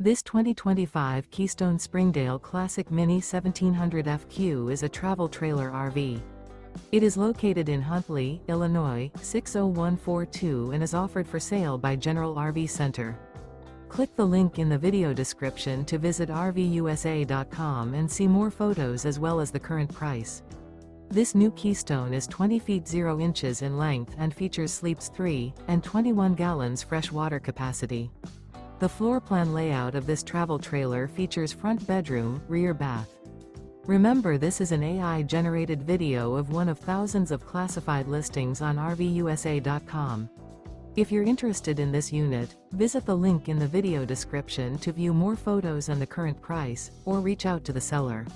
This 2025 Keystone Springdale Classic Mini 1700 FQ is a travel trailer RV. It is located in Huntley, Illinois, 60142 and is offered for sale by General RV Center. Click the link in the video description to visit RVUSA.com and see more photos as well as the current price. This new Keystone is 20 feet 0 inches in length and features sleeps 3 and 21 gallons fresh water capacity. The floor plan layout of this travel trailer features front bedroom, rear bath. Remember, this is an AI-generated video of one of thousands of classified listings on RVUSA.com. If you're interested in this unit, visit the link in the video description to view more photos and the current price, or reach out to the seller.